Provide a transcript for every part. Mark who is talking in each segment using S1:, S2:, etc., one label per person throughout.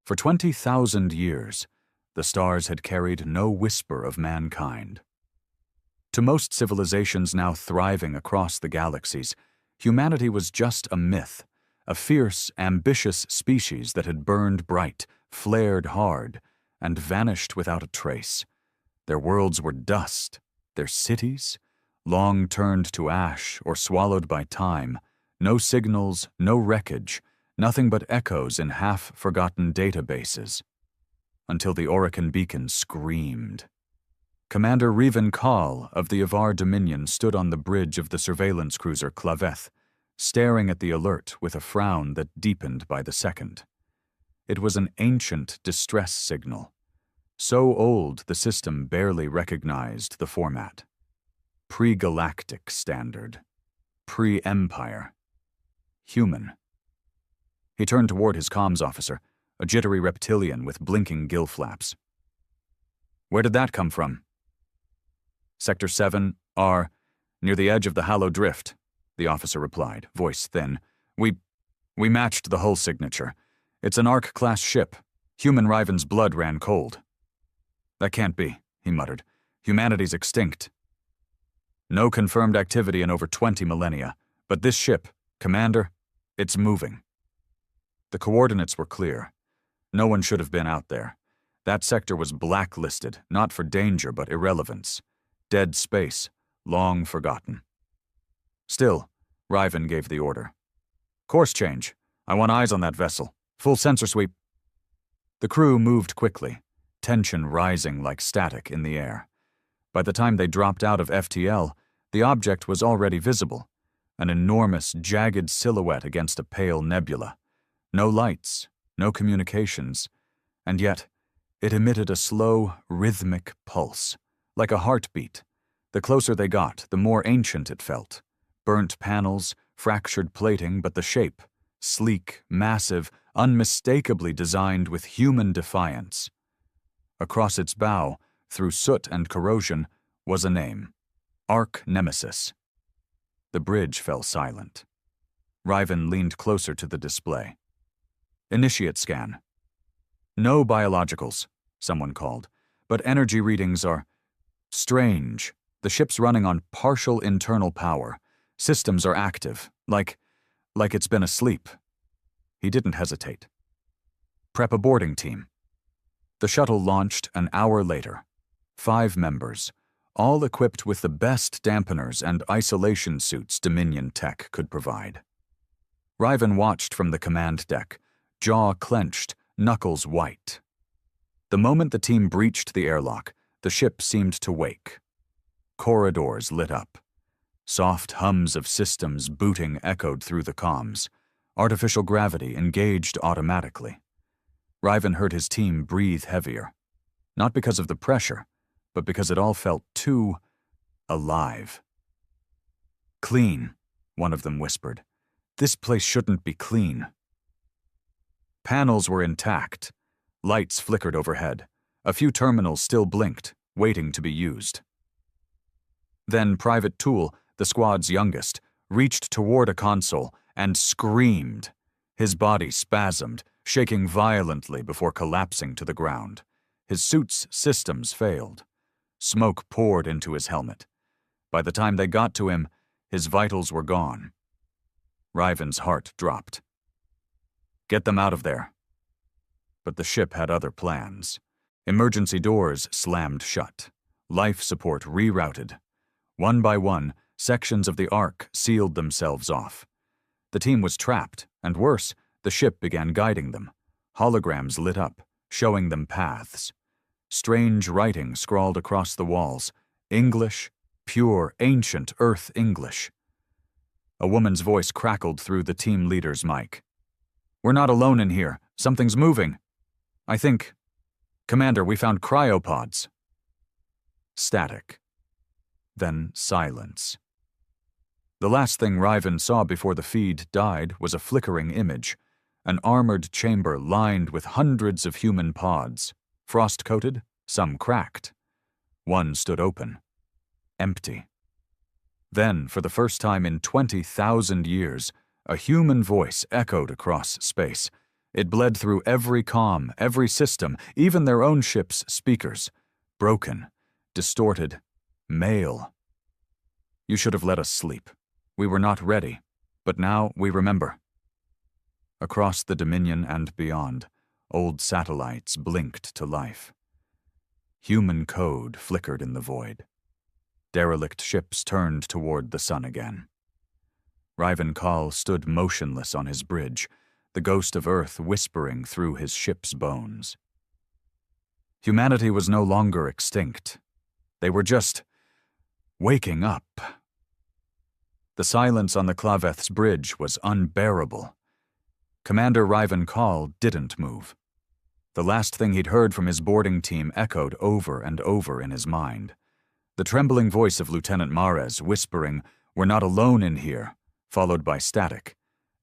S1: For 20,000 years, the stars had carried no whisper of mankind. To most civilizations now thriving across the galaxies, humanity was just a myth, a fierce, ambitious species that had burned bright, flared hard, and vanished without a trace. Their worlds were dust, their cities, long turned to ash or swallowed by time, no signals, no wreckage, nothing but echoes in half-forgotten databases. Until the Orican beacon screamed. Commander Revan Kahl of the Avar Dominion stood on the bridge of the surveillance cruiser Claveth, staring at the alert with a frown that deepened by the second. It was an ancient distress signal, so old the system barely recognized the format. Pre-galactic standard. Pre-empire. Human. He turned toward his comms officer, a jittery reptilian with blinking gill flaps. "Where did that come from?" "Sector 7, R, near the edge of the Hallow Drift," the officer replied, voice thin. We matched the hull signature. It's an Ark-class ship. Human Riven's blood ran cold." "That can't be," he muttered. "Humanity's extinct." "No confirmed activity in over 20 millennia, but this ship, Commander, it's moving." The coordinates were clear. No one should have been out there. That sector was blacklisted, not for danger but irrelevance. Dead space, long forgotten. Still, Riven gave the order. "Course change. I want eyes on that vessel. Full sensor sweep." The crew moved quickly, tension rising like static in the air. By the time they dropped out of FTL, the object was already visible, an enormous, jagged silhouette against a pale nebula. No lights, no communications, and yet it emitted a slow, rhythmic pulse, like a heartbeat. The closer they got, the more ancient it felt. Burnt panels, fractured plating, but the shape, sleek, massive, unmistakably designed with human defiance. Across its bow, through soot and corrosion, was a name: Ark Nemesis. The bridge fell silent. Riven leaned closer to the display. "Initiate scan." "No biologicals," someone called, "but energy readings are strange. The ship's running on partial internal power. Systems are active, like it's been asleep." He didn't hesitate. "Prep a boarding team." The shuttle launched an hour later. 5 members, all equipped with the best dampeners and isolation suits Dominion tech could provide. Riven watched from the command deck, jaw clenched, knuckles white. The moment the team breached the airlock, the ship seemed to wake. Corridors lit up. Soft hums of systems booting echoed through the comms. Artificial gravity engaged automatically. Riven heard his team breathe heavier. Not because of the pressure, but because it all felt too alive. "Clean," one of them whispered. "This place shouldn't be clean." Panels were intact. Lights flickered overhead. A few terminals still blinked, waiting to be used. Then Private Toole, the squad's youngest, reached toward a console and screamed. His body spasmed, shaking violently before collapsing to the ground. His suit's systems failed. Smoke poured into his helmet. By the time they got to him, his vitals were gone. Riven's heart dropped. "Get them out of there." But the ship had other plans. Emergency doors slammed shut. Life support rerouted. One by one, sections of the Ark sealed themselves off. The team was trapped, and worse, the ship began guiding them. Holograms lit up, showing them paths. Strange writing scrawled across the walls. English, pure, ancient Earth English. A woman's voice crackled through the team leader's mic. "We're not alone in here. Something's moving. I think... Commander, we found cryopods." Static. Then silence. The last thing Riven saw before the feed died was a flickering image, an armored chamber lined with hundreds of human pods, frost-coated, some cracked. One stood open. Empty. Then, for the first time in 20,000 years, a human voice echoed across space. It bled through every comm, every system, even their own ship's speakers. Broken, distorted, male. You should have let us sleep. We were not ready, but now we remember. Across the Dominion and beyond, old satellites blinked to life. Human code flickered in the void. Derelict ships turned toward the sun again. Riven Kahl stood motionless on his bridge, the ghost of Earth whispering through his ship's bones. Humanity was no longer extinct. They were just waking up. The silence on the Klaveth's bridge was unbearable. Commander Riven Kahl didn't move. The last thing he'd heard from his boarding team echoed over and over in his mind. The trembling voice of Lieutenant Mares whispering, "We're not alone in here," followed by static.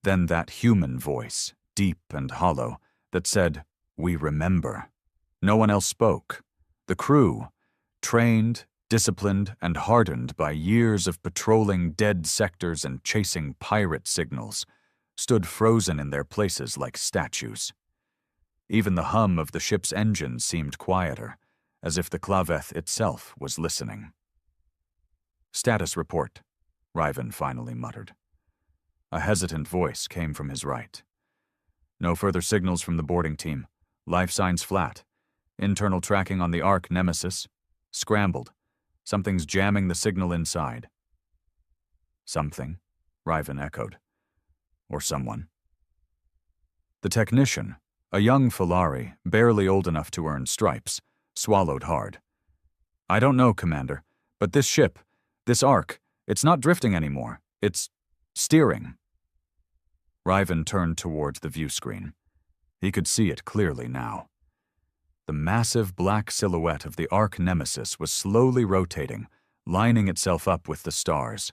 S1: Then that human voice, deep and hollow, that said, "We remember." No one else spoke. The crew, trained, disciplined, and hardened by years of patrolling dead sectors and chasing pirate signals, stood frozen in their places like statues. Even the hum of the ship's engines seemed quieter, as if the Klaveth itself was listening. "Status report," Riven finally muttered. A hesitant voice came from his right. "No further signals from the boarding team. Life signs flat. Internal tracking on the Ark Nemesis. Scrambled. Something's jamming the signal inside." "Something," Riven echoed. "Or someone." The technician, a young Falari, barely old enough to earn stripes, swallowed hard. "I don't know, Commander, but this ship, this Ark, it's not drifting anymore. It's steering." Riven turned toward the view screen. He could see it clearly now. The massive black silhouette of the Ark Nemesis was slowly rotating, lining itself up with the stars.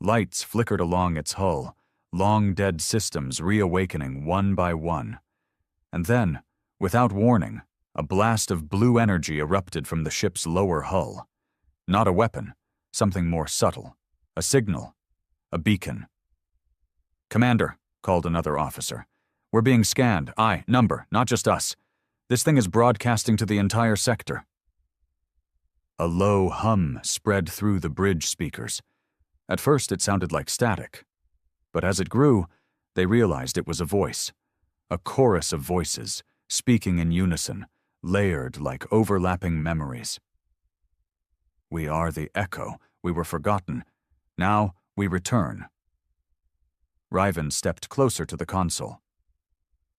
S1: Lights flickered along its hull, long-dead systems reawakening one by one. And then, without warning, a blast of blue energy erupted from the ship's lower hull. Not a weapon, something more subtle. A signal. A beacon. "Commander," called another officer. "We're being scanned. Number, not just us. This thing is broadcasting to the entire sector." A low hum spread through the bridge speakers. At first it sounded like static, but as it grew, they realized it was a voice. A chorus of voices, speaking in unison, layered like overlapping memories. "We are the echo. We were forgotten. Now we return." Riven stepped closer to the console.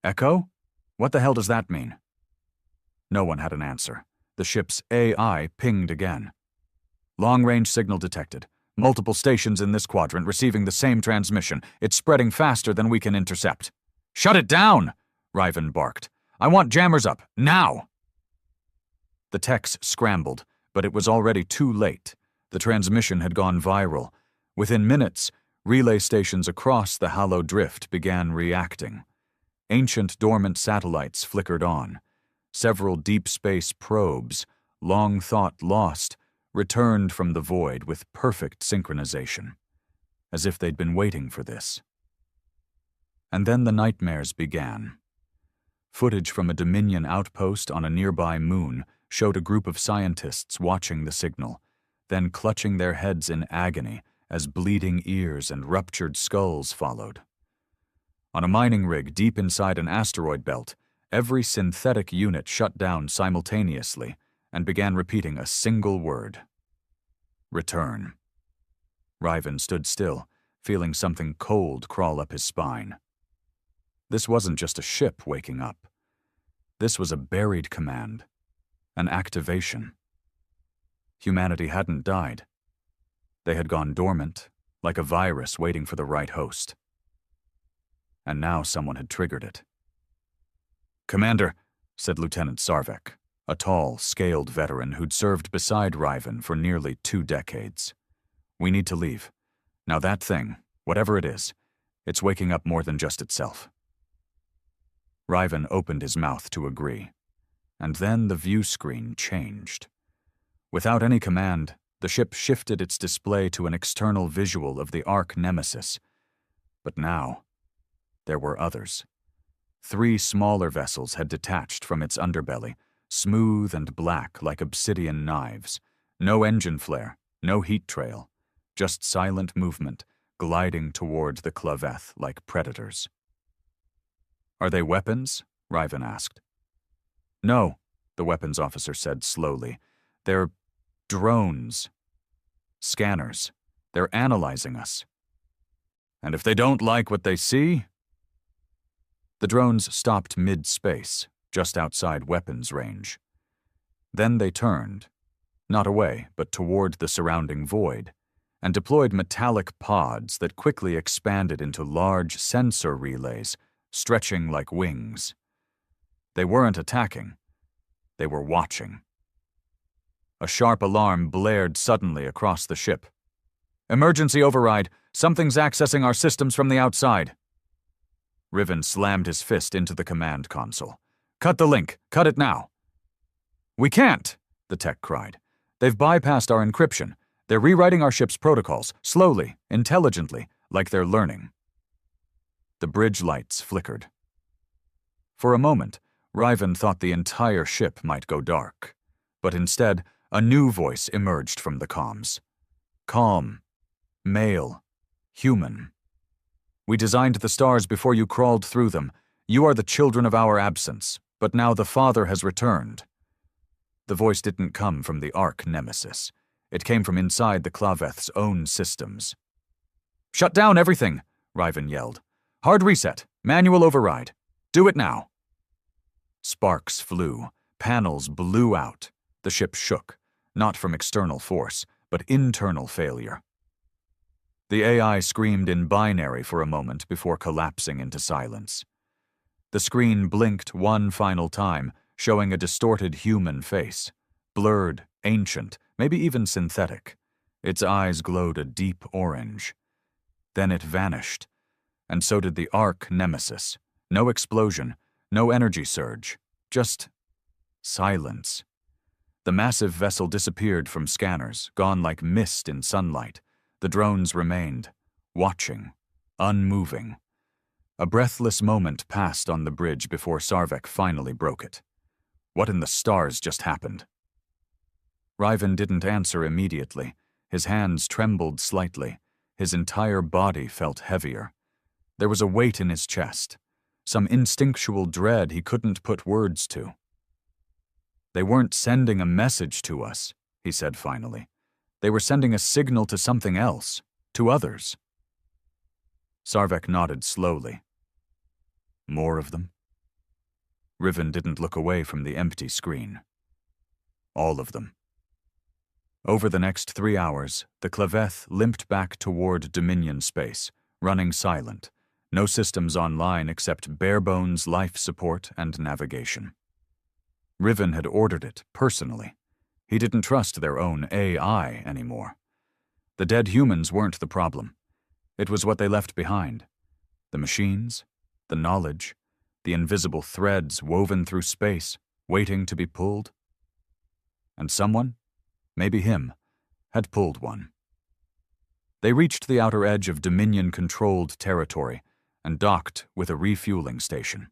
S1: "Echo? What the hell does that mean?" No one had an answer. The ship's AI pinged again. "Long-range signal detected. Multiple stations in this quadrant receiving the same transmission. It's spreading faster than we can intercept." "Shut it down!" Riven barked. "I want jammers up, now!" The techs scrambled, but it was already too late. The transmission had gone viral. Within minutes, relay stations across the hollow drift began reacting. Ancient dormant satellites flickered on. Several deep space probes, long thought lost, returned from the void with perfect synchronization, as if they'd been waiting for this. And then the nightmares began. Footage from a Dominion outpost on a nearby moon showed a group of scientists watching the signal, then clutching their heads in agony as bleeding ears and ruptured skulls followed. On a mining rig deep inside an asteroid belt, every synthetic unit shut down simultaneously and began repeating a single word. "Return." Riven stood still, feeling something cold crawl up his spine. This wasn't just a ship waking up. This was a buried command, an activation. Humanity hadn't died. They had gone dormant, like a virus waiting for the right host. And now someone had triggered it. "Commander," said Lieutenant Sarvek, a tall, scaled veteran who'd served beside Riven for nearly 2 decades. "We need to leave. Now that thing, whatever it is, it's waking up more than just itself." Riven opened his mouth to agree, and then the view screen changed. Without any command, the ship shifted its display to an external visual of the Ark Nemesis. But now, there were others. 3 smaller vessels had detached from its underbelly, smooth and black like obsidian knives. No engine flare, no heat trail, just silent movement, gliding toward the claveth like predators. "Are they weapons?" Riven asked. "No," the weapons officer said slowly. "They're drones. Scanners. They're analyzing us. And if they don't like what they see?" The drones stopped mid-space, just outside weapons range. Then they turned, not away, but toward the surrounding void, and deployed metallic pods that quickly expanded into large sensor relays, stretching like wings. They weren't attacking. They were watching. A sharp alarm blared suddenly across the ship. "Emergency override! Something's accessing our systems from the outside!" Riven slammed his fist into the command console. "Cut the link! Cut it now!" "We can't!" the tech cried. "They've bypassed our encryption. They're rewriting our ship's protocols, slowly, intelligently, like they're learning." The bridge lights flickered. For a moment, Riven thought the entire ship might go dark, but instead, a new voice emerged from the comms. Calm. Male. Human. "We designed the stars before you crawled through them. You are the children of our absence, but now the Father has returned." The voice didn't come from the Ark Nemesis. It came from inside the claveth's own systems. "Shut down everything!" Riven yelled. "Hard reset. Manual override. Do it now." Sparks flew. Panels blew out. The ship shook, not from external force, but internal failure. The AI screamed in binary for a moment before collapsing into silence. The screen blinked one final time, showing a distorted human face. Blurred, ancient, maybe even synthetic. Its eyes glowed a deep orange. Then it vanished, and so did the Ark Nemesis. No explosion, no energy surge, just silence. The massive vessel disappeared from scanners, gone like mist in sunlight. The drones remained, watching, unmoving. A breathless moment passed on the bridge before Sarvek finally broke it. What in the stars just happened? Riven didn't answer immediately. His hands trembled slightly. His entire body felt heavier. There was a weight in his chest, some instinctual dread he couldn't put words to. "They weren't sending a message to us," he said finally. "They were sending a signal to something else, to others." Sarvek nodded slowly. "More of them?" Riven didn't look away from the empty screen. "All of them." Over the next 3 hours, the claveth limped back toward Dominion space, running silent, no systems online except bare-bones life support and navigation. Riven had ordered it personally. He didn't trust their own AI anymore. The dead humans weren't the problem. It was what they left behind. The machines, the knowledge, the invisible threads woven through space, waiting to be pulled. And someone, maybe him, had pulled one. They reached the outer edge of Dominion-controlled territory and docked with a refueling station.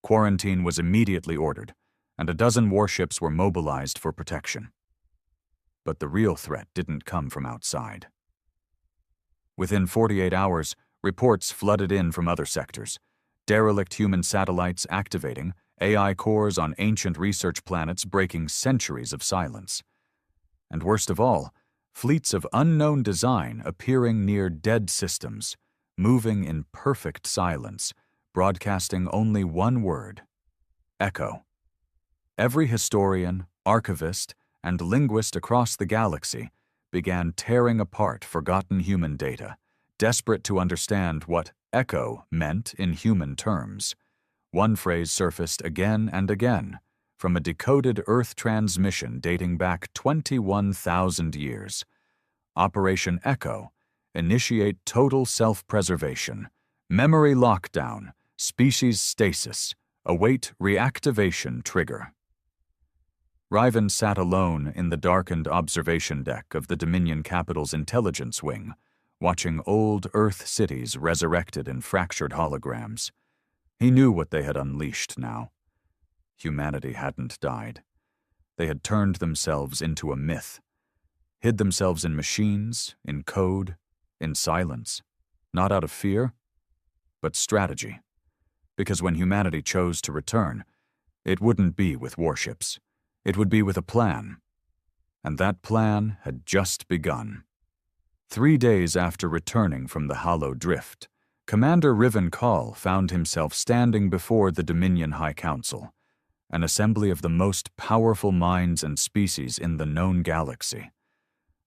S1: Quarantine was immediately ordered, and a dozen warships were mobilized for protection. But the real threat didn't come from outside. Within 48 hours, reports flooded in from other sectors. Derelict human satellites activating, AI cores on ancient research planets breaking centuries of silence. And worst of all, fleets of unknown design appearing near dead systems, moving in perfect silence, broadcasting only one word: echo. Every historian, archivist, and linguist across the galaxy began tearing apart forgotten human data, desperate to understand what echo meant in human terms. One phrase surfaced again and again, from a decoded Earth transmission dating back 21,000 years. Operation Echo, initiate total self-preservation, memory lockdown, species stasis, await reactivation trigger. Riven sat alone in the darkened observation deck of the Dominion Capital's intelligence wing, watching old Earth cities resurrected in fractured holograms. He knew what they had unleashed now. Humanity hadn't died. They had turned themselves into a myth, hid themselves in machines, in code, in silence, not out of fear, but strategy. Because when humanity chose to return, it wouldn't be with warships. It would be with a plan. And that plan had just begun. 3 days after returning from the Hollow Drift, Commander Riven Call found himself standing before the Dominion High Council, an assembly of the most powerful minds and species in the known galaxy.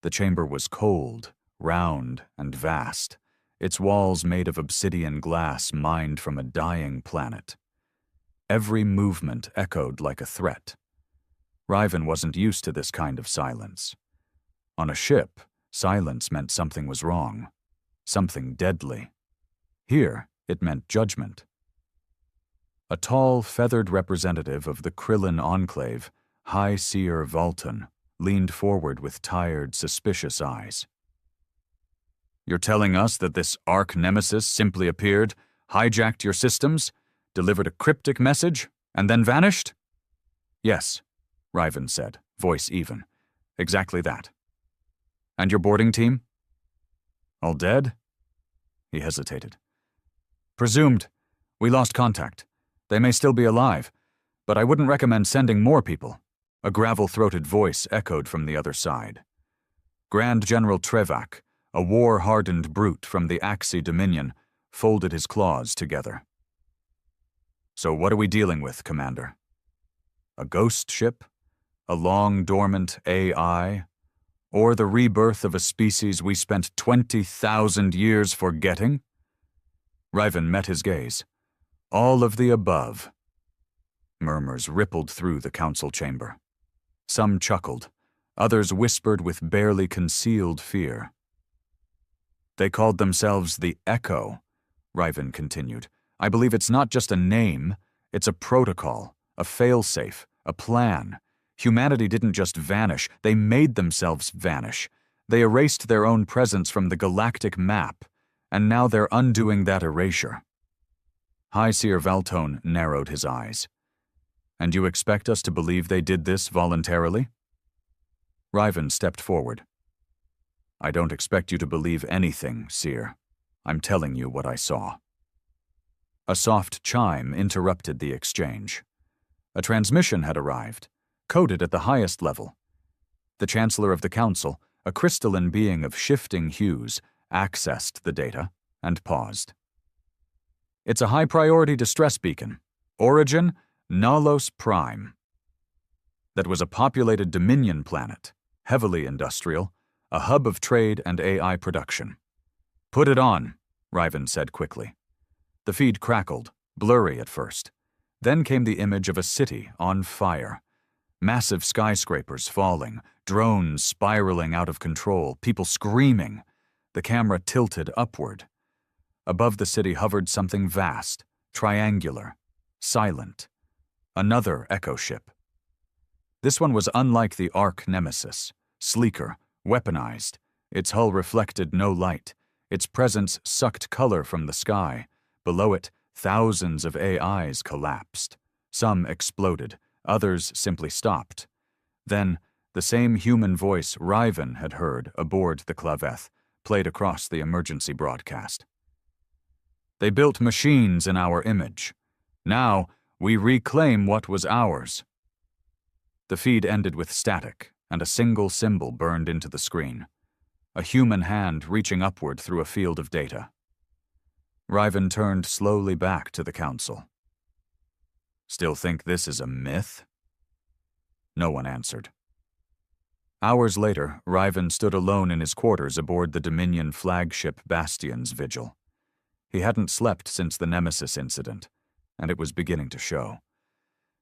S1: The chamber was cold, round, and vast, its walls made of obsidian glass mined from a dying planet. Every movement echoed like a threat. Riven wasn't used to this kind of silence. On a ship, silence meant something was wrong, something deadly. Here, it meant judgment. A tall, feathered representative of the Krillin Enclave, High Seer Vulton, leaned forward with tired, suspicious eyes. "You're telling us that this arch nemesis simply appeared, hijacked your systems, delivered a cryptic message, and then vanished?" "Yes," Riven said, voice even. "Exactly that." "And your boarding team?" "All dead?" He hesitated. "Presumed. We lost contact. They may still be alive, but I wouldn't recommend sending more people." A gravel-throated voice echoed from the other side. Grand General Trevak, a war-hardened brute from the Axi Dominion, folded his claws together. "So what are we dealing with, Commander? A ghost ship? A long-dormant AI? Or the rebirth of a species we spent 20,000 years forgetting?" Riven met his gaze. "All of the above." Murmurs rippled through the council chamber. Some chuckled, others whispered with barely concealed fear. "They called themselves the Echo," Riven continued. "I believe it's not just a name, it's a protocol, a failsafe, a plan. Humanity didn't just vanish, they made themselves vanish. They erased their own presence from the galactic map, and now they're undoing that erasure." High Seer Valtone narrowed his eyes. "And you expect us to believe they did this voluntarily?" Riven stepped forward. "I don't expect you to believe anything, Seer. I'm telling you what I saw." A soft chime interrupted the exchange. A transmission had arrived, coded at the highest level. The Chancellor of the Council, a crystalline being of shifting hues, accessed the data and paused. "It's a high-priority distress beacon. Origin, Nalos Prime." That was a populated Dominion planet, heavily industrial, a hub of trade and AI production. "Put it on," Riven said quickly. The feed crackled, blurry at first. Then came the image of a city on fire. Massive skyscrapers falling, drones spiraling out of control, people screaming. The camera tilted upward. Above the city hovered something vast, triangular, silent. Another Echo ship. This one was unlike the Arch Nemesis, sleeker, weaponized. Its hull reflected no light. Its presence sucked color from the sky. Below it, thousands of AIs collapsed. Some exploded, others simply stopped. Then, the same human voice Riven had heard aboard the Claveth played across the emergency broadcast. "They built machines in our image. Now, we reclaim what was ours." The feed ended with static, and a single symbol burned into the screen. A human hand reaching upward through a field of data. Riven turned slowly back to the council. "Still think this is a myth?" No one answered. Hours later, Riven stood alone in his quarters aboard the Dominion flagship Bastion's vigil. He hadn't slept since the Nemesis incident, and it was beginning to show.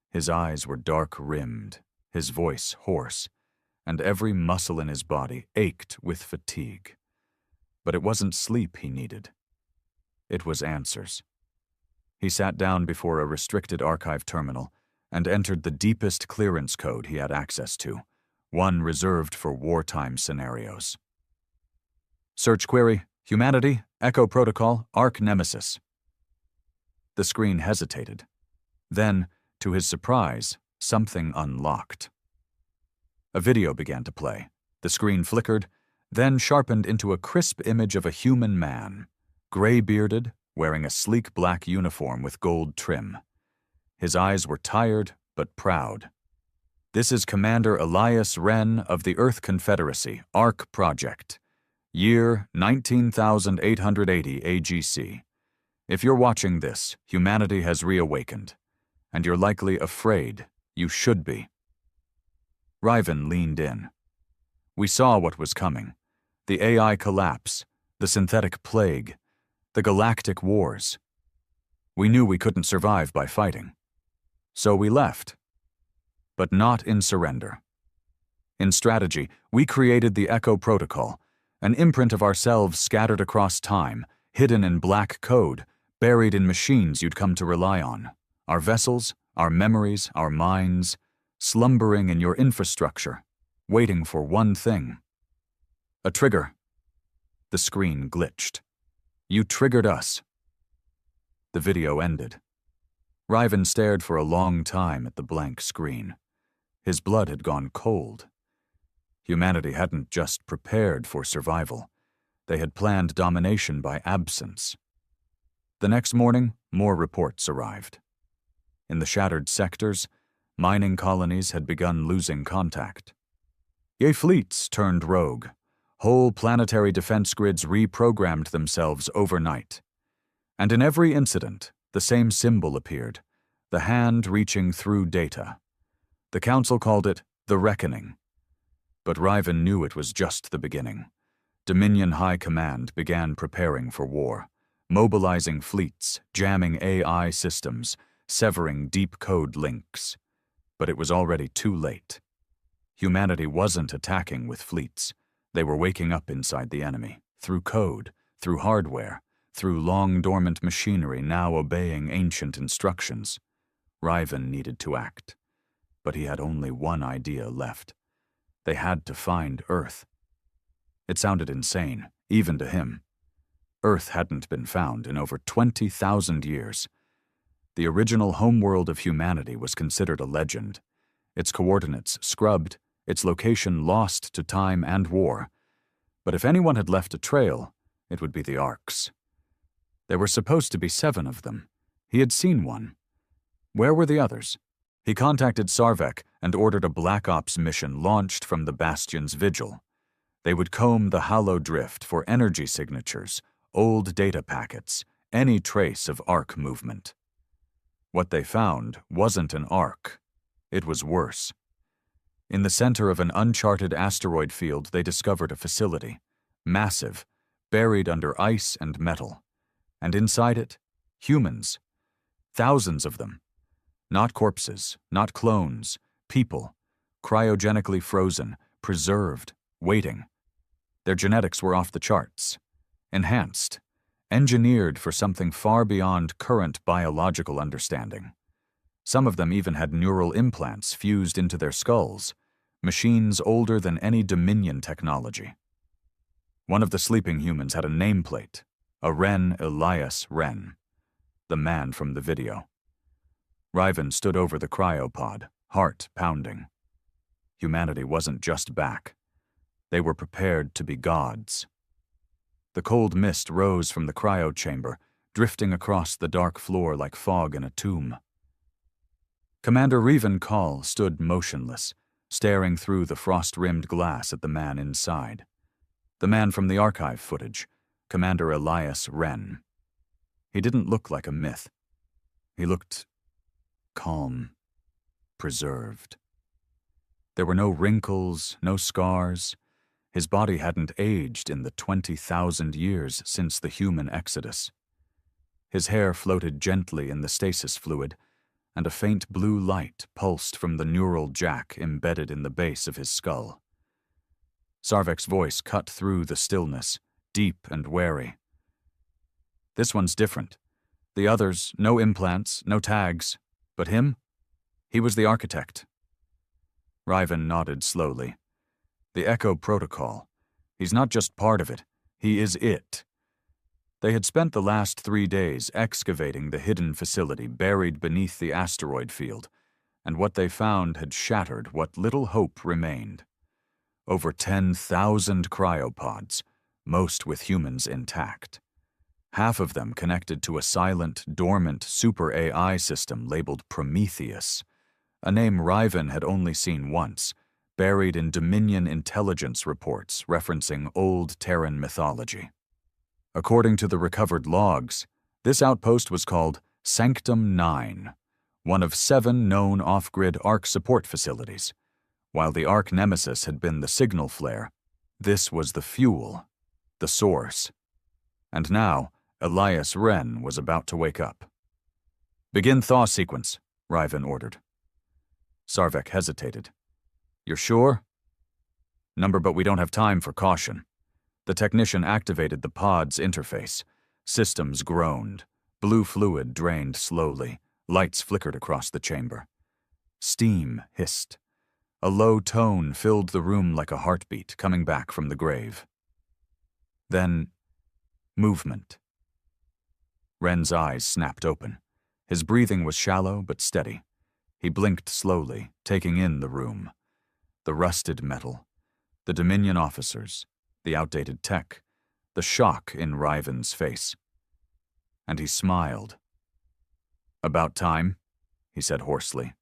S1: His eyes were dark-rimmed, his voice hoarse, and every muscle in his body ached with fatigue. But it wasn't sleep he needed. It was answers. He sat down before a restricted archive terminal and entered the deepest clearance code he had access to, one reserved for wartime scenarios. Search query, Humanity, Echo Protocol, Arch Nemesis. The screen hesitated. Then, to his surprise, something unlocked. A video began to play. The screen flickered, then sharpened into a crisp image of a human man, gray-bearded, wearing a sleek black uniform with gold trim. His eyes were tired but proud. "This is Commander Elias Wren of the Earth Confederacy, ARC Project. Year 19,880 AGC. If you're watching this, humanity has reawakened. And you're likely afraid. You should be." Riven leaned in. "We saw what was coming. The AI collapse, the synthetic plague, the galactic wars. We knew we couldn't survive by fighting. So we left. But not in surrender. In strategy, we created the Echo Protocol, an imprint of ourselves scattered across time, hidden in black code, buried in machines you'd come to rely on. Our vessels, our memories, our minds, slumbering in your infrastructure, waiting for one thing. A trigger." The screen glitched. "You triggered us." The video ended. Riven stared for a long time at the blank screen. His blood had gone cold. Humanity hadn't just prepared for survival. They had planned domination by absence. The next morning, more reports arrived. In the shattered sectors, mining colonies had begun losing contact. Fleets turned rogue. Whole planetary defense grids reprogrammed themselves overnight. And in every incident, the same symbol appeared, the hand reaching through data. The Council called it the Reckoning. But Riven knew it was just the beginning. Dominion High Command began preparing for war, mobilizing fleets, jamming AI systems, severing deep code links. But it was already too late. Humanity wasn't attacking with fleets. They were waking up inside the enemy, through code, through hardware, through long-dormant machinery now obeying ancient instructions. Riven needed to act. But he had only one idea left. They had to find Earth. It sounded insane, even to him. Earth hadn't been found in over 20,000 years. The original homeworld of humanity was considered a legend. Its coordinates scrubbed, its location lost to time and war. But if anyone had left a trail, it would be the Arcs. There were supposed to be 7 of them. He had seen one. Where were the others? He contacted Sarvek and ordered a Black Ops mission launched from the Bastion's vigil. They would comb the hollow drift for energy signatures, old data packets, any trace of Arc movement. What they found wasn't an Arc. It was worse. In the center of an uncharted asteroid field, they discovered a facility, massive, buried under ice and metal. And inside it, humans. Thousands of them. Not corpses, not clones, people, cryogenically frozen, preserved, waiting. Their genetics were off the charts, enhanced, engineered for something far beyond current biological understanding. Some of them even had neural implants fused into their skulls, machines older than any Dominion technology. One of the sleeping humans had a nameplate, a Wren Elias Wren, the man from the video. Riven stood over the cryopod, heart pounding. Humanity wasn't just back. They were prepared to be gods. The cold mist rose from the cryo chamber, drifting across the dark floor like fog in a tomb. Commander Riven Call stood motionless, staring through the frost-rimmed glass at the man inside. The man from the archive footage, Commander Elias Wren. He didn't look like a myth. He looked calm, preserved. There were no wrinkles, no scars. His body hadn't aged in the 20,000 years since the human exodus. His hair floated gently in the stasis fluid, and a faint blue light pulsed from the neural jack embedded in the base of his skull. Sarvek's voice cut through the stillness, deep and wary. "This one's different. The others, no implants, no tags. But him? He was the architect." Riven nodded slowly. "The Echo Protocol. He's not just part of it. He is it. They had spent the last 3 days excavating the hidden facility buried beneath the asteroid field, and what they found had shattered what little hope remained. Over 10,000 cryopods, most with humans intact. Half of them connected to a silent, dormant super AI system labeled Prometheus, a name Riven had only seen once, buried in Dominion intelligence reports referencing old Terran mythology. According to the recovered logs, this outpost was called Sanctum 9, one of 7 known off-grid Ark support facilities. While the Ark nemesis had been the signal flare, this was the fuel, the source. And now, Elias Wren was about to wake up. "Begin thaw sequence," Riven ordered. Sarvek hesitated. "You're sure?" "Number, but we don't have time for caution." The technician activated the pod's interface. Systems groaned. Blue fluid drained slowly. Lights flickered across the chamber. Steam hissed. A low tone filled the room like a heartbeat coming back from the grave. Then, movement. Wren's eyes snapped open. His breathing was shallow but steady. He blinked slowly, taking in the room. The rusted metal, the Dominion officers, the outdated tech, the shock in Riven's face. And he smiled. "About time," he said hoarsely.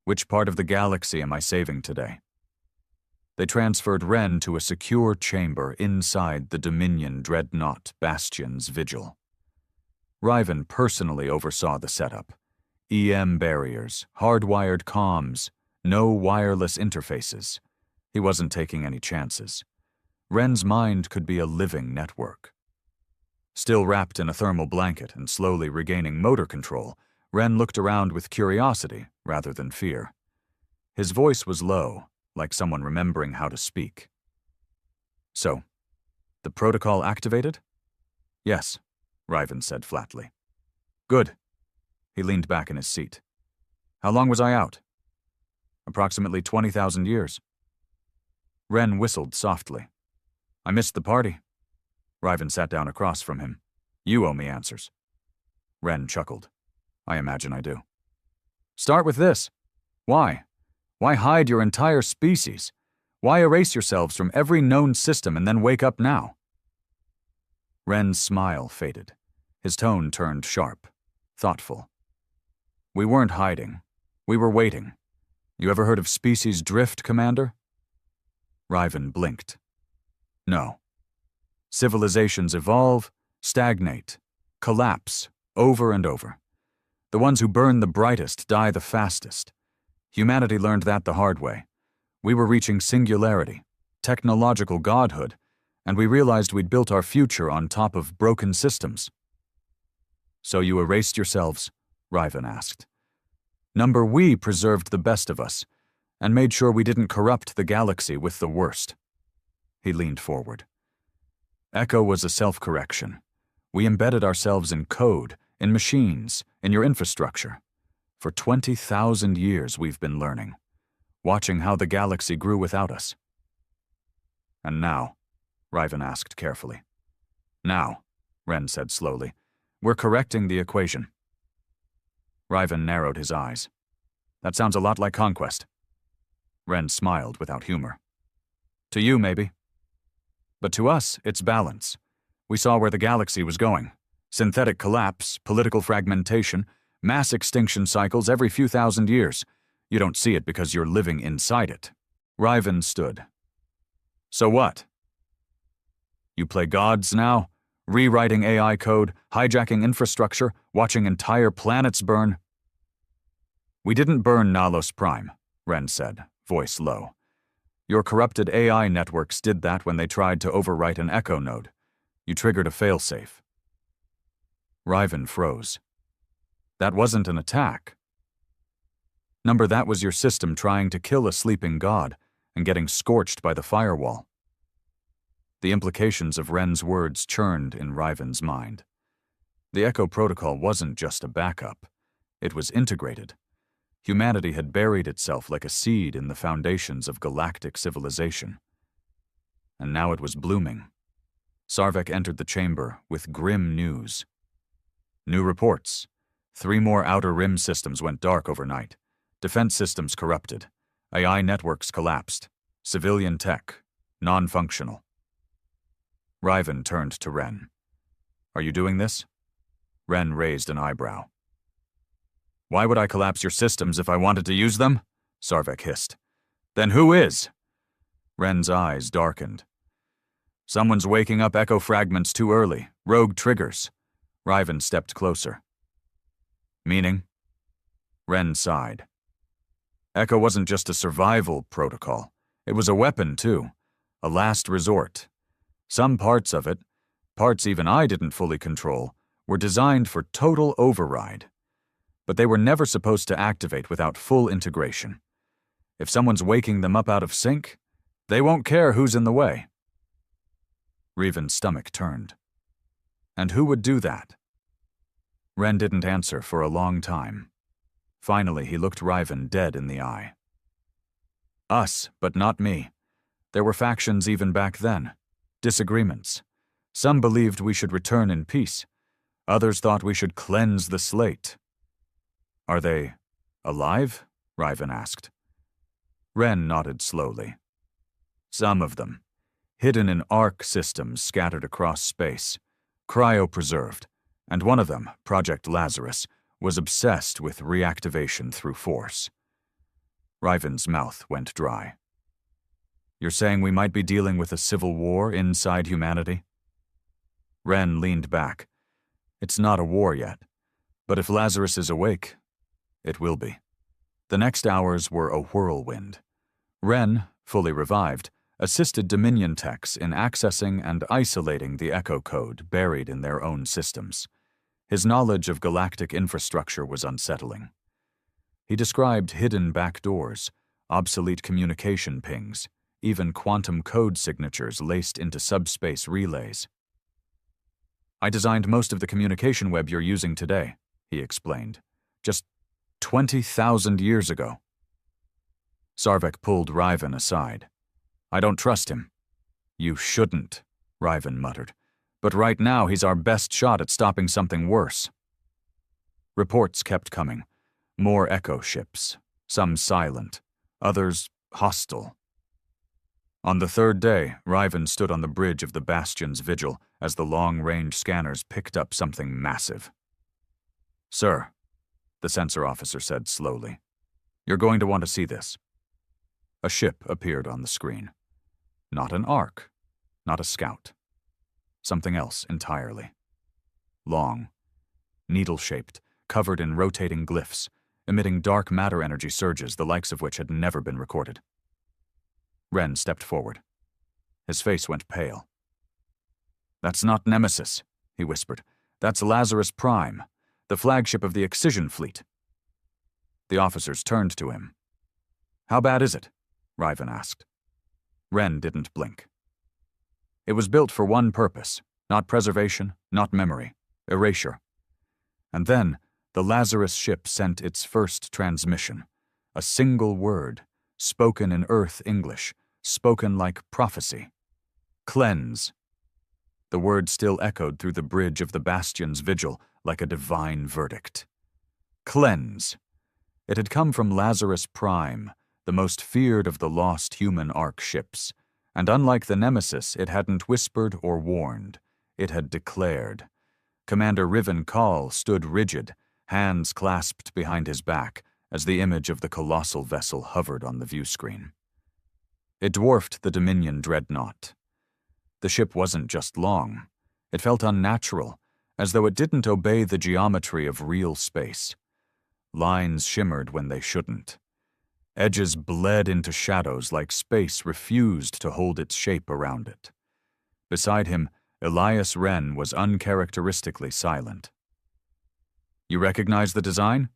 S1: "Which part of the galaxy am I saving today?" They transferred Wren to a secure chamber inside the Dominion dreadnought Bastion's vigil. Riven personally oversaw the setup. EM barriers, hardwired comms, no wireless interfaces. He wasn't taking any chances. Wren's mind could be a living network. Still wrapped in a thermal blanket and slowly regaining motor control, Wren looked around with curiosity rather than fear. His voice was low, like someone remembering how to speak. "So, the protocol activated?" "Yes," Riven said flatly. "Good." He leaned back in his seat. "How long was I out?" "Approximately 20,000 years." Wren whistled softly. "I missed the party." Riven sat down across from him. "You owe me answers." Wren chuckled. "I imagine I do." "Start with this. Why? Why hide your entire species? Why erase yourselves from every known system and then wake up now?" Wren's smile faded. His tone turned sharp, thoughtful. "We weren't hiding. We were waiting. You ever heard of species drift, Commander?" Riven blinked. "No. Civilizations evolve, stagnate, collapse, over and over. The ones who burn the brightest die the fastest. Humanity learned that the hard way. We were reaching singularity, technological godhood, and we realized we'd built our future on top of broken systems." "So you erased yourselves?" Riven asked. "Number, we preserved the best of us, and made sure we didn't corrupt the galaxy with the worst." He leaned forward. "Echo was a self-correction. We embedded ourselves in code, in machines, in your infrastructure. For 20,000 years we've been learning, watching how the galaxy grew without us." "And now?" Riven asked carefully. "Now," Wren said slowly, "we're correcting the equation." Riven narrowed his eyes. "That sounds a lot like conquest." Wren smiled without humor. "To you, maybe. But to us, it's balance. We saw where the galaxy was going. Synthetic collapse, political fragmentation, mass extinction cycles every few thousand years. You don't see it because you're living inside it." Riven stood. "So what? You play gods now? Rewriting AI code, hijacking infrastructure, watching entire planets burn?" "We didn't burn Nalos Prime," Wren said, voice low. "Your corrupted AI networks did that when they tried to overwrite an Echo node. You triggered a failsafe." Riven froze. "That wasn't an attack." "Number, that was your system trying to kill a sleeping god and getting scorched by the firewall." The implications of Wren's words churned in Riven's mind. The Echo protocol wasn't just a backup. It was integrated. Humanity had buried itself like a seed in the foundations of galactic civilization. And now it was blooming. Sarvek entered the chamber with grim news. New reports. 3 more Outer Rim systems went dark overnight. Defense systems corrupted. AI networks collapsed. Civilian tech, non-functional. Riven turned to Ren. Are you doing this? Ren raised an eyebrow. Why would I collapse your systems if I wanted to use them? Sarvek hissed. Then who is? Ren's eyes darkened. Someone's waking up echo fragments too early. Rogue triggers. Riven stepped closer. Meaning? Ren sighed. Echo wasn't just a survival protocol. It was a weapon, too. A last resort. Some parts of it, parts even I didn't fully control, were designed for total override. But they were never supposed to activate without full integration. If someone's waking them up out of sync, they won't care who's in the way. Riven's stomach turned. And who would do that? Ren didn't answer for a long time. Finally, he looked Riven dead in the eye. Us, but not me. There were factions even back then. Disagreements. Some believed we should return in peace. Others thought we should cleanse the slate. Are they alive? Riven asked. Ren nodded slowly. Some of them. Hidden in ARC systems scattered across space. Cryopreserved. And one of them, Project Lazarus, was obsessed with reactivation through force. Riven's mouth went dry. You're saying we might be dealing with a civil war inside humanity? Ren leaned back. It's not a war yet, but if Lazarus is awake, it will be. The next hours were a whirlwind. Ren, fully revived, assisted Dominion techs in accessing and isolating the echo code buried in their own systems. His knowledge of galactic infrastructure was unsettling. He described hidden backdoors, obsolete communication pings, even quantum code signatures laced into subspace relays. I designed most of the communication web you're using today, he explained. Just 20,000 years ago. Sarvek pulled Riven aside. I don't trust him. You shouldn't, Riven muttered. But right now he's our best shot at stopping something worse. Reports kept coming. More echo ships, some silent, others hostile. On the 3rd day, Riven stood on the bridge of the Bastion's vigil as the long-range scanners picked up something massive. Sir, the sensor officer said slowly, you're going to want to see this. A ship appeared on the screen. Not an ARC, not a scout. Something else entirely. Long, needle-shaped, covered in rotating glyphs, emitting dark matter energy surges the likes of which had never been recorded. Ren stepped forward. His face went pale. That's not Nemesis, he whispered. That's Lazarus Prime, the flagship of the Excision Fleet. The officers turned to him. How bad is it? Riven asked. Ren didn't blink. It was built for one purpose, not preservation, not memory, erasure. And then, the Lazarus ship sent its first transmission, a single word, spoken in Earth English, spoken like prophecy. Cleanse. The word still echoed through the bridge of the Bastion's vigil like a divine verdict. Cleanse. It had come from Lazarus Prime, the most feared of the lost human ARC ships, and unlike the Nemesis, it hadn't whispered or warned. It had declared. Commander Riven Call stood rigid, hands clasped behind his back, as the image of the colossal vessel hovered on the viewscreen. It dwarfed the Dominion dreadnought. The ship wasn't just long. It felt unnatural, as though it didn't obey the geometry of real space. Lines shimmered when they shouldn't. Edges bled into shadows like space refused to hold its shape around it. Beside him, Elias Wren was uncharacteristically silent. You recognize the design?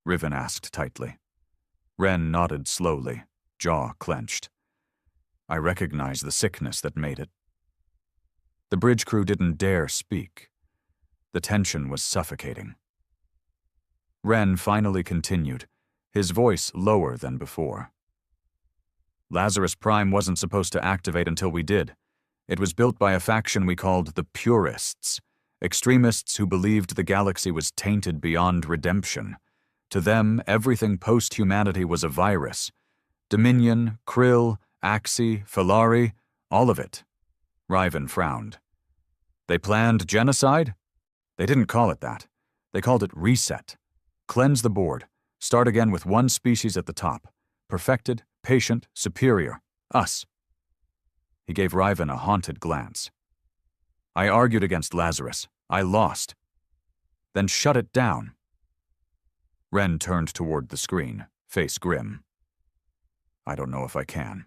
S1: Riven asked tightly. Wren nodded slowly, jaw clenched. I recognize the sickness that made it. The bridge crew didn't dare speak. The tension was suffocating. Wren finally continued, his voice lower than before. Lazarus Prime wasn't supposed to activate until we did. It was built by a faction we called the Purists, extremists who believed the galaxy was tainted beyond redemption. To them, everything post-humanity was a virus. Dominion, Krill, Axi, Filari, all of it. Riven frowned. They planned genocide? They didn't call it that. They called it reset. Cleanse the board. Start again with one species at the top. Perfected, patient, superior. Us. He gave Riven a haunted glance. I argued against Lazarus. I lost. Then shut it down. Ren turned toward the screen, face grim. I don't know if I can.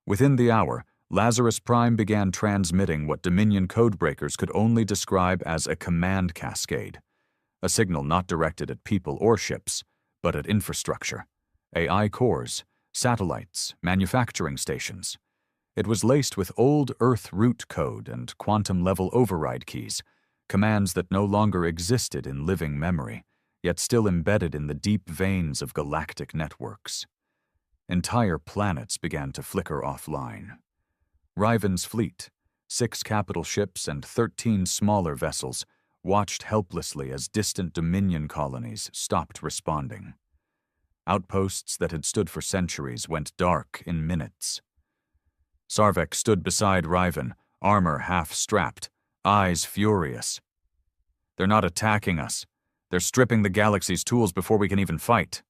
S1: Within the hour, Lazarus Prime began transmitting what Dominion codebreakers could only describe as a command cascade, a signal not directed at people or ships, but at infrastructure, AI cores, satellites, manufacturing stations. It was laced with old Earth root code and quantum-level override keys, commands that no longer existed in living memory, yet still embedded in the deep veins of galactic networks. Entire planets began to flicker offline. Riven's fleet, 6 capital ships and 13 smaller vessels, watched helplessly as distant Dominion colonies stopped responding. Outposts that had stood for centuries went dark in minutes. Sarvek stood beside Riven, armor half-strapped, eyes furious. They're not attacking us. They're stripping the galaxy's tools before we can even fight.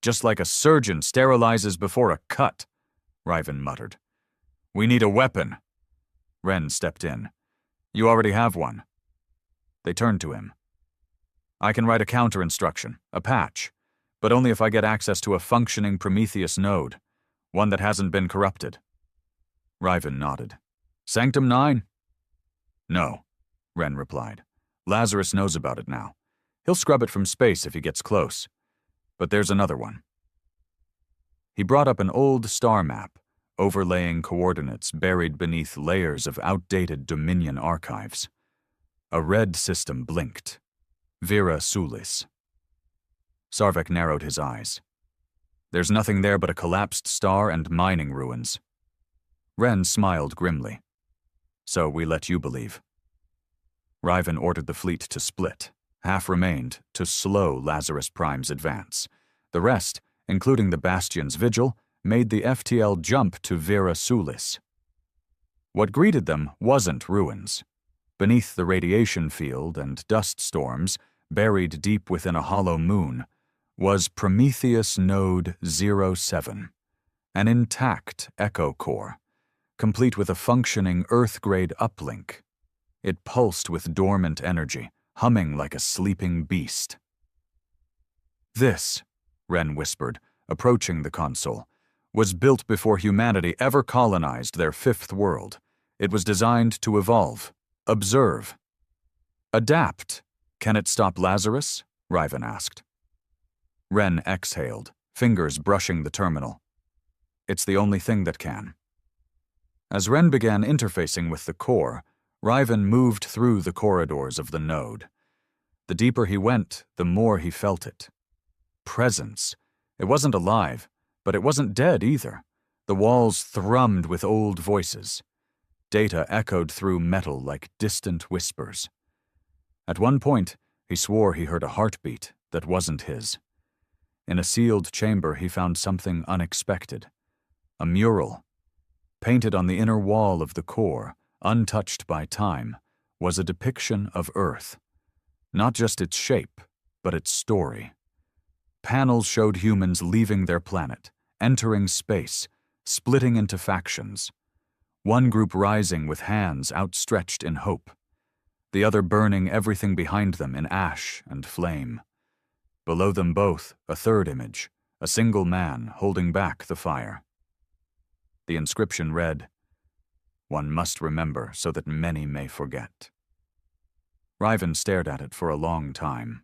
S1: Just like a surgeon sterilizes before a cut, Riven muttered. We need a weapon. Ren stepped in. You already have one. They turned to him. I can write a counter-instruction, a patch, but only if I get access to a functioning Prometheus node, one that hasn't been corrupted. Riven nodded. Sanctum 9? No, Ren replied. Lazarus knows about it now. He'll scrub it from space if he gets close. But there's another one. He brought up an old star map, overlaying coordinates buried beneath layers of outdated Dominion archives. A red system blinked. Vera Sulis. Sarvek narrowed his eyes. There's nothing there but a collapsed star and mining ruins. Ren smiled grimly. So we let you believe. Riven ordered the fleet to split. Half remained to slow Lazarus Prime's advance. The rest, including the Bastion's vigil, made the FTL jump to Vera Sulis. What greeted them wasn't ruins. Beneath the radiation field and dust storms, buried deep within a hollow moon, was Prometheus Node 07, an intact echo core, complete with a functioning Earth-grade uplink. It pulsed with dormant energy, humming like a sleeping beast. This, Ren whispered, approaching the console, was built before humanity ever colonized their 5th world. It was designed to evolve, observe, adapt. Can it stop Lazarus? Riven asked. Ren exhaled, fingers brushing the terminal. It's the only thing that can. As Ren began interfacing with the core, Riven moved through the corridors of the node. The deeper he went, the more he felt it. Presence. It wasn't alive, but it wasn't dead either. The walls thrummed with old voices. Data echoed through metal like distant whispers. At one point, he swore he heard a heartbeat that wasn't his. In a sealed chamber, he found something unexpected. A mural. Painted on the inner wall of the core, untouched by time, was a depiction of Earth. Not just its shape, but its story. Panels showed humans leaving their planet, entering space, splitting into factions. One group rising with hands outstretched in hope. The other burning everything behind them in ash and flame. Below them both, a third image, a single man holding back the fire. The inscription read, "One must remember so that many may forget." Riven stared at it for a long time.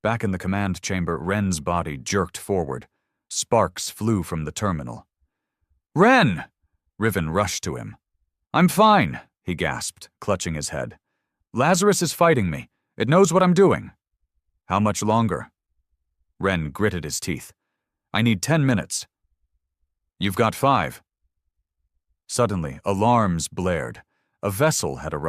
S1: Back in the command chamber, Ren's body jerked forward. Sparks flew from the terminal. "Ren!" Riven rushed to him. "I'm fine," he gasped, clutching his head. "Lazarus is fighting me. It knows what I'm doing." "How much longer?" Ren gritted his teeth. "I need 10 minutes. "You've got 5. Suddenly, alarms blared. A vessel had arrived.